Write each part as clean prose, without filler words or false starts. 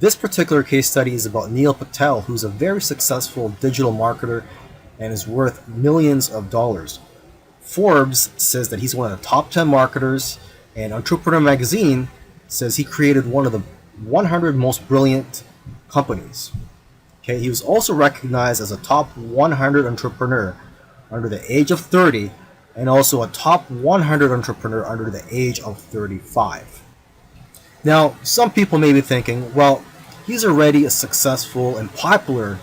This particular case study is about Neil Patel, who's a very successful digital marketer and is worth millions of dollars. Forbes says that he's one of the top 10 marketers, and Entrepreneur Magazine says he created one of the 100 most brilliant companies. Okay, he was also recognized as a top 100 entrepreneur under the age of 30 and also a top 100 entrepreneur under the age of 35. Now, some people may be thinking, well, he's already a successful and popular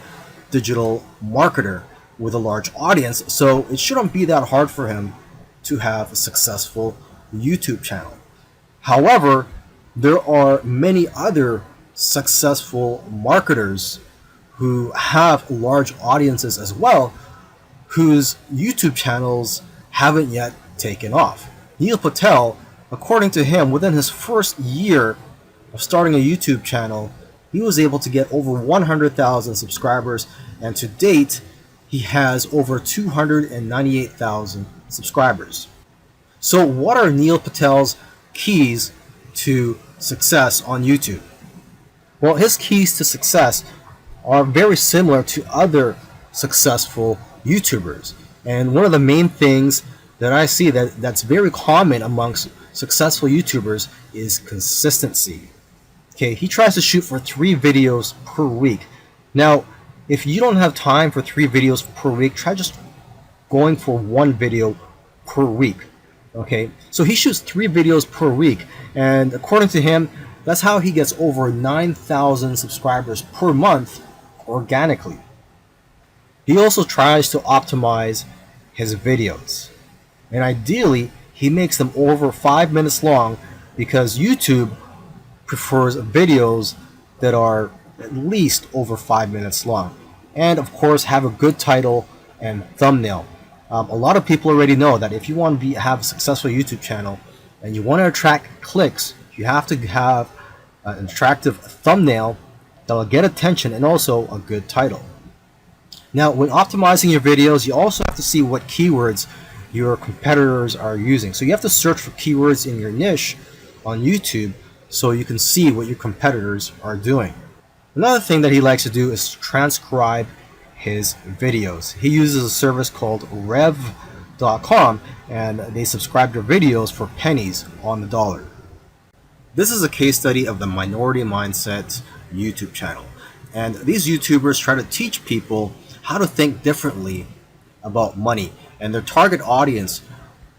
digital marketer with a large audience, so it shouldn't be that hard for him to have a successful YouTube channel. However, there are many other successful marketers who have large audiences as well, whose YouTube channels haven't yet taken off. Neil Patel, according to him, within his first year of starting a YouTube channel, he was able to get over 100,000 subscribers, and to date, he has over 298,000 subscribers. So what are Neil Patel's keys to success on YouTube? Well, his keys to success are very similar to other successful YouTubers. And one of the main things that I see that's very common amongst successful YouTubers is consistency. Okay, he tries to shoot for 3 videos per week. Now, if you don't have time for 3 videos per week, try just going for 1 video per week. Okay, so he shoots 3 videos per week, and according to him, that's how he gets over 9,000 subscribers per month organically. He also tries to optimize his videos, and ideally he makes them over 5 minutes long because YouTube prefers videos that are at least over 5 minutes long, and of course have a good title and thumbnail. A lot of people already know that if you want to have a successful YouTube channel and you want to attract clicks, you have to have an attractive thumbnail that will get attention and also a good title. Now, when optimizing your videos, you also have to see what keywords your competitors are using. So you have to search for keywords in your niche on YouTube so you can see what your competitors are doing. Another thing that he likes to do is transcribe his videos. He uses a service called rev.com, and they subscribe to videos for pennies on the dollar. This is a case study of the Minority Mindset YouTube channel, and these YouTubers try to teach people how to think differently about money, and their target audience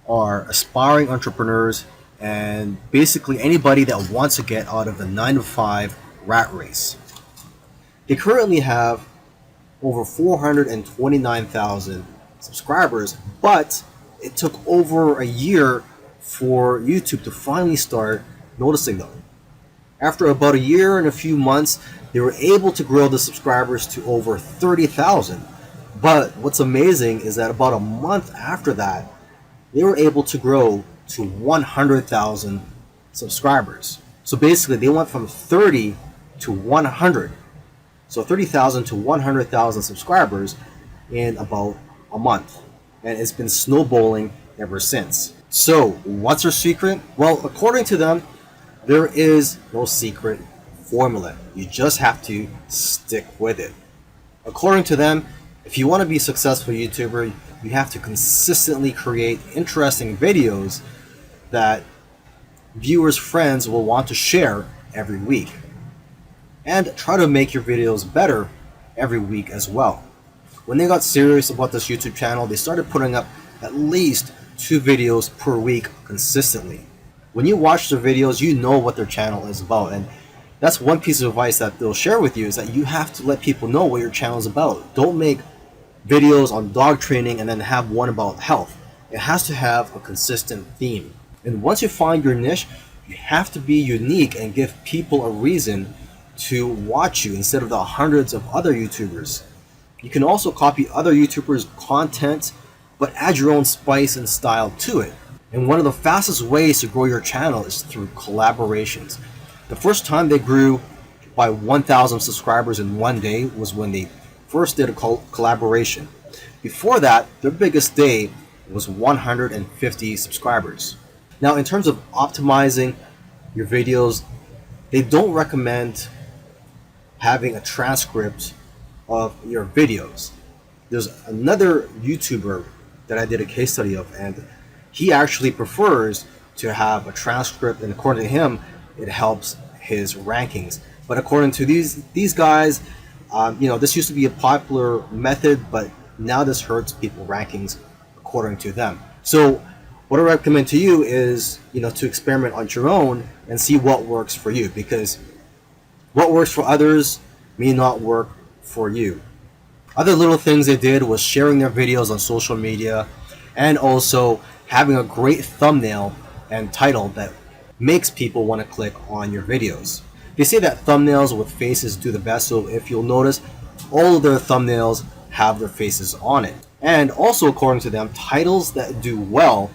are aspiring entrepreneurs and basically anybody that wants to get out of the 9-to-5 rat race. They currently have over 429,000 subscribers, but it took over a year for YouTube to finally start noticing them. After about a year and a few months, they were able to grow the subscribers to over 30,000. But what's amazing is that about a month after that, they were able to grow to 100,000 subscribers. So basically, they went from 30 to 100. So 30,000 to 100,000 subscribers in about a month. And it's been snowballing ever since. So what's their secret? Well, according to them, there is no secret formula. You just have to stick with it. According to them, if you want to be a successful YouTuber, you have to consistently create interesting videos that viewers' friends will want to share every week. And try to make your videos better every week as well. When they got serious about this YouTube channel, they started putting up at least 2 videos per week consistently. When you watch their videos, you know what their channel is about, and that's one piece of advice that they'll share with you, is that you have to let people know what your channel is about. Don't make videos on dog training and then have one about health. It has to have a consistent theme. And once you find your niche, you have to be unique and give people a reason to watch you instead of the hundreds of other YouTubers. You can also copy other YouTubers' content, but add your own spice and style to it. And one of the fastest ways to grow your channel is through collaborations. The first time they grew by 1,000 subscribers in one day was when they first did a collaboration. Before that, their biggest day was 150 subscribers. Now, in terms of optimizing your videos, they don't recommend having a transcript of your videos. There's another YouTuber that I did a case study of, and he actually prefers to have a transcript, and according to him, it helps his rankings. But according to these guys, this used to be a popular method, but now this hurts people rankings according to them. So what I recommend to you is, to experiment on your own and see what works for you, because what works for others may not work for you. Other little things they did was sharing their videos on social media, and also having a great thumbnail and title that makes people want to click on your videos. They say that thumbnails with faces do the best, so if you'll notice, all of their thumbnails have their faces on it. And also, according to them, titles that do well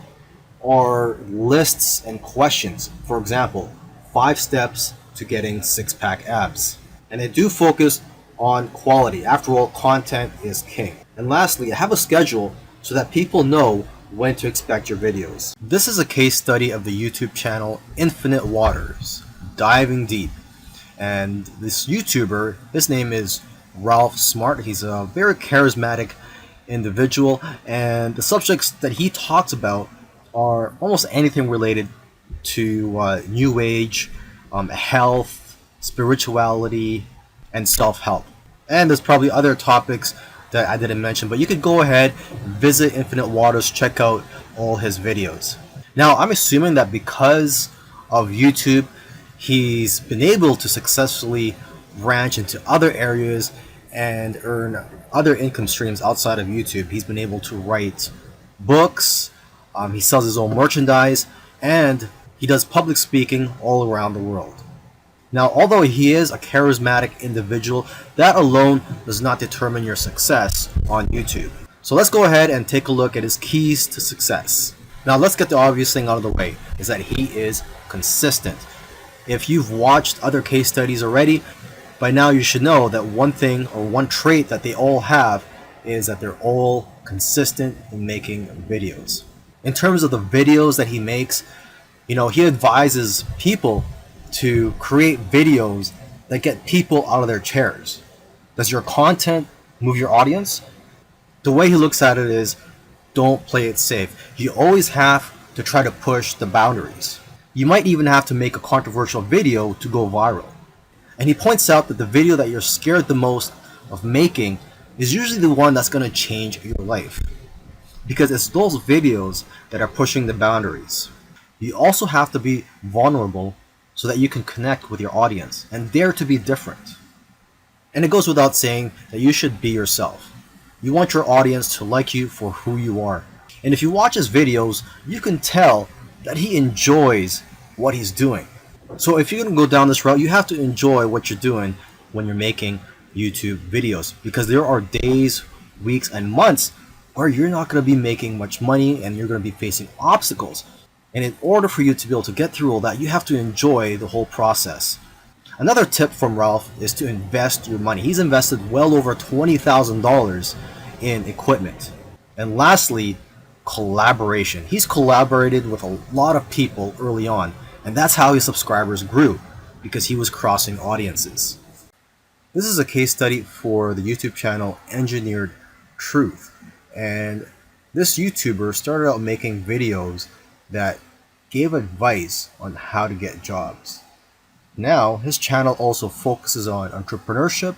are lists and questions. For example, 5 steps to getting 6-pack abs. And they do focus on quality. After all, content is king. And lastly, have a schedule so that people know when to expect your videos. This is a case study of the YouTube channel Infinite Waters, diving deep. And this YouTuber, his name is Ralph Smart. He's a very charismatic individual, and the subjects that he talks about are almost anything related to New Age, health, spirituality, and self-help. And there's probably other topics that I didn't mention, but you could go ahead, visit Infinite Waters, check out all his videos. Now, I'm assuming that because of YouTube, he's been able to successfully branch into other areas and earn other income streams outside of YouTube. He's been able to write books, he sells his own merchandise, and he does public speaking all around the world. Now, although he is a charismatic individual, that alone does not determine your success on YouTube. So let's go ahead and take a look at his keys to success. Now, let's get the obvious thing out of the way, is that he is consistent. If you've watched other case studies already, by now you should know that one thing or one trait that they all have is that they're all consistent in making videos. In terms of the videos that he makes, he advises people to create videos that get people out of their chairs. Does your content move your audience? The way he looks at it is, don't play it safe. You always have to try to push the boundaries. You might even have to make a controversial video to go viral. And he points out that the video that you're scared the most of making is usually the one that's going to change your life, because it's those videos that are pushing the boundaries. You also have to be vulnerable so that you can connect with your audience and dare to be different. And it goes without saying that you should be yourself. You want your audience to like you for who you are. And if you watch his videos, you can tell that he enjoys what he's doing. So if you're going to go down this route, you have to enjoy what you're doing when you're making YouTube videos, because there are days, weeks, and months where you're not going to be making much money and you're going to be facing obstacles. And in order for you to be able to get through all that, you have to enjoy the whole process. Another tip from Ralph is to invest your money. He's invested well over $20,000 in equipment. And lastly, collaboration. He's collaborated with a lot of people early on, and that's how his subscribers grew, because he was crossing audiences. This is a case study for the YouTube channel Engineered Truth. And this YouTuber started out making videos that gave advice on how to get jobs. Now, his channel also focuses on entrepreneurship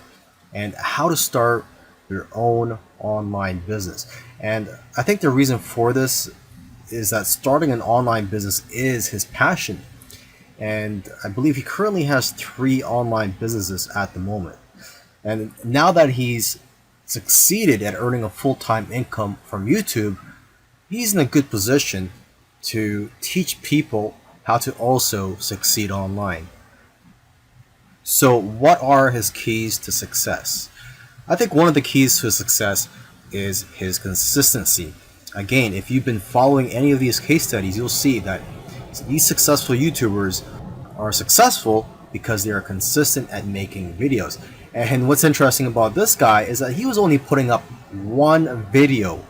and how to start your own online business. And I think the reason for this is that starting an online business is his passion. And I believe he currently has 3 online businesses at the moment. And now that he's succeeded at earning a full-time income from YouTube, he's in a good position to teach people how to also succeed online. So what are his keys to success? I think one of the keys to success is his consistency. Again, if you've been following any of these case studies, you'll see that these successful YouTubers are successful because they are consistent at making videos. And what's interesting about this guy is that he was only putting up 1 video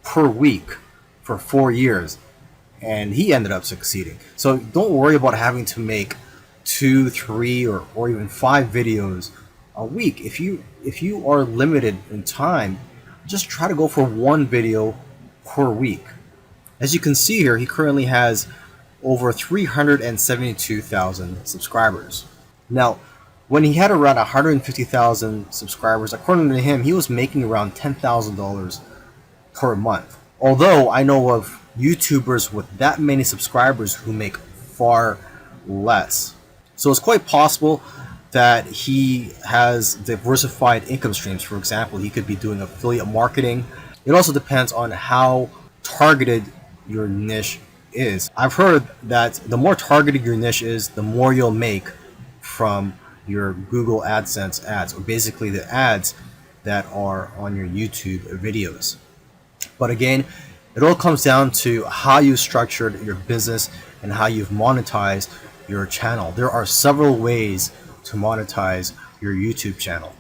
per week for 4 years, and he ended up succeeding. So don't worry about having to make 2, 3, or even 5 videos a week. If you are limited in time, just try to go for one video per week. As you can see here, he currently has over 372,000 subscribers. Now, when he had around 150,000 subscribers, according to him, he was making around $10,000 per month. Although I know of YouTubers with that many subscribers who make far less. So it's quite possible that he has diversified income streams. For example, he could be doing affiliate marketing. It also depends on how targeted your niche is. I've heard that the more targeted your niche is, the more you'll make from your Google AdSense ads, or basically the ads that are on your YouTube videos. But again, it all comes down to how you structured your business and how you've monetized your channel. There are several ways to monetize your YouTube channel.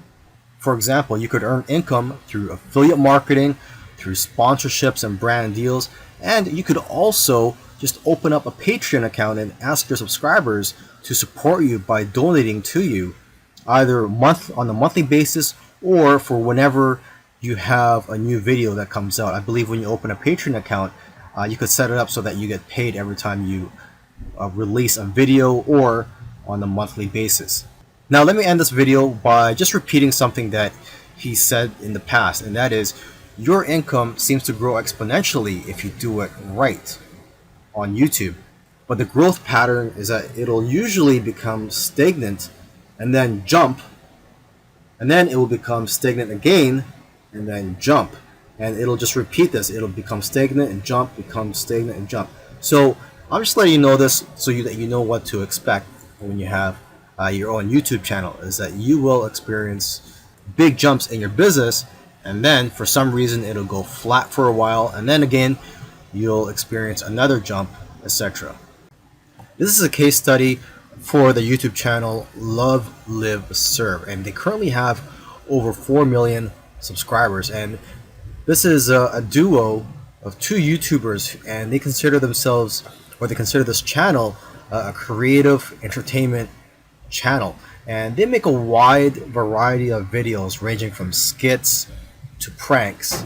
For example, you could earn income through affiliate marketing, through sponsorships and brand deals, and you could also just open up a Patreon account and ask your subscribers to support you by donating to you, either on a monthly basis or for whenever you have a new video that comes out. I believe when you open a Patreon account, you could set it up so that you get paid every time you release a video or on a monthly basis. Now let me end this video by just repeating something that he said in the past, and that is, your income seems to grow exponentially if you do it right on YouTube. But the growth pattern is that it'll usually become stagnant and then jump, and then it will become stagnant again and then jump, and it'll just repeat this. It'll become stagnant and jump, become stagnant and jump. So I'm just letting you know this so that you know what to expect when you have your own YouTube channel, is that you will experience big jumps in your business, and then for some reason it'll go flat for a while, and then again you'll experience another jump, etc. This is a case study for the YouTube channel Love Live Serve, and they currently have over 4 million subscribers, and this is a duo of two YouTubers, and they consider themselves, or they consider this channel, a creative entertainment channel, and they make a wide variety of videos ranging from skits to pranks.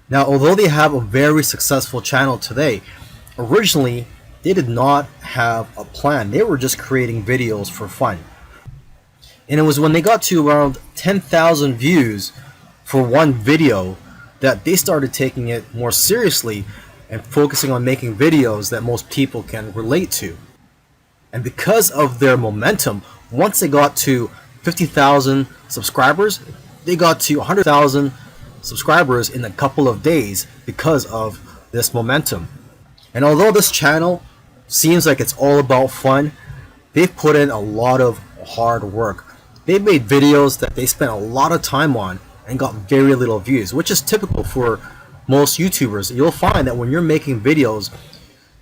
Now, although they have a very successful channel today, originally they did not have a plan. They were just creating videos for fun. And it was when they got to around 10,000 views for one video that they started taking it more seriously and focusing on making videos that most people can relate to. And because of their momentum, once they got to 50,000 subscribers, they got to 100,000 subscribers in a couple of days because of this momentum. And although this channel seems like it's all about fun, they've put in a lot of hard work. They've made videos that they spent a lot of time on and got very little views, which is typical for most YouTubers. You'll find that when you're making videos,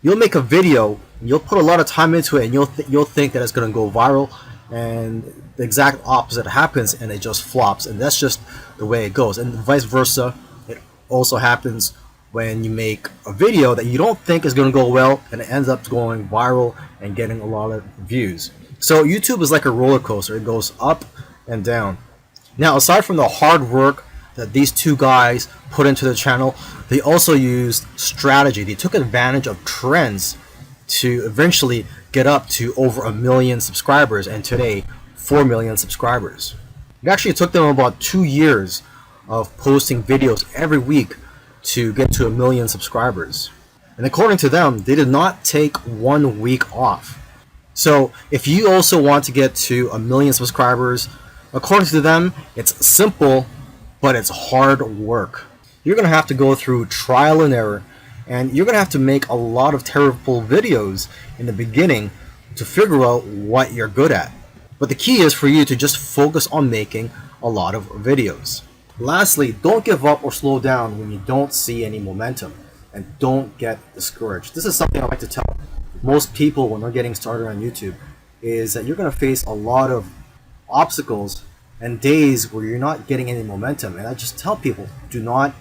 you'll make a video, you'll put a lot of time into it, and you'll think that it's going to go viral, and the exact opposite happens, and it just flops. And that's just the way it goes. And vice versa, it also happens when you make a video that you don't think is going to go well, and it ends up going viral and getting a lot of views. So YouTube is like a roller coaster. It goes up and down. Now, aside from the hard work that these two guys put into the channel, they also used strategy. They took advantage of trends to eventually get up to over 1 million subscribers, and today 4 million subscribers. It actually took them about 2 years of posting videos every week to get to 1 million subscribers. And according to them, they did not take 1 week off. So if you also want to get to 1 million subscribers, according to them, it's simple, but it's hard work. You're going to have to go through trial and error, and you're going to have to make a lot of terrible videos in the beginning to figure out what you're good at. But the key is for you to just focus on making a lot of videos. Lastly, don't give up or slow down when you don't see any momentum, and don't get discouraged. This is something I like to tell most people when they're getting started on YouTube, is that you're going to face a lot of obstacles and days where you're not getting any momentum. And I just tell people, do not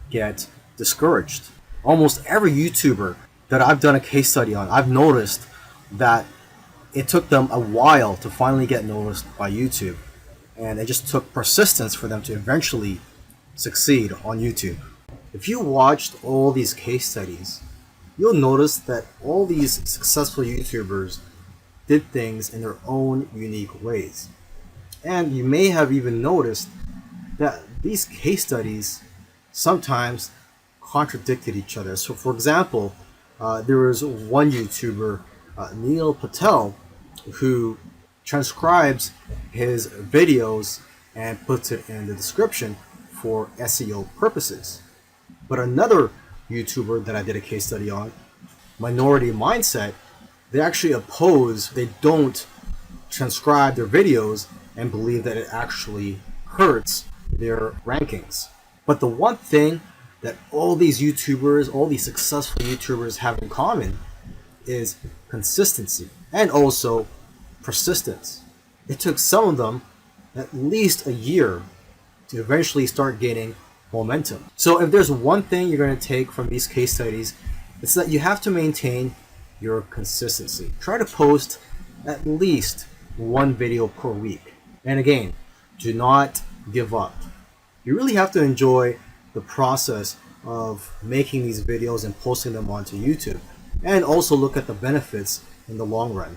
get discouraged. Almost every YouTuber that I've done a case study on, I've noticed that it took them a while to finally get noticed by YouTube. and it just took persistence for them to eventually succeed on YouTube. If you watched all these case studies, you'll notice that all these successful YouTubers did things in their own unique ways. And you may have even noticed that these case studies sometimes contradicted each other. So, for example, there was one YouTuber, Neil Patel, who transcribes his videos and puts it in the description for SEO purposes. But another YouTuber that I did a case study on, Minority Mindset, they actually oppose, they don't transcribe their videos and believe that it actually hurts their rankings. But the one thing that all these YouTubers, all these successful YouTubers have in common is consistency and also persistence. It took some of them at least a year to eventually start gaining momentum. So if there's one thing you're going to take from these case studies, it's that you have to maintain your consistency. Try to post at least one video per week. And again, do not give up. You really have to enjoy the process of making these videos and posting them onto YouTube, and also look at the benefits in the long run.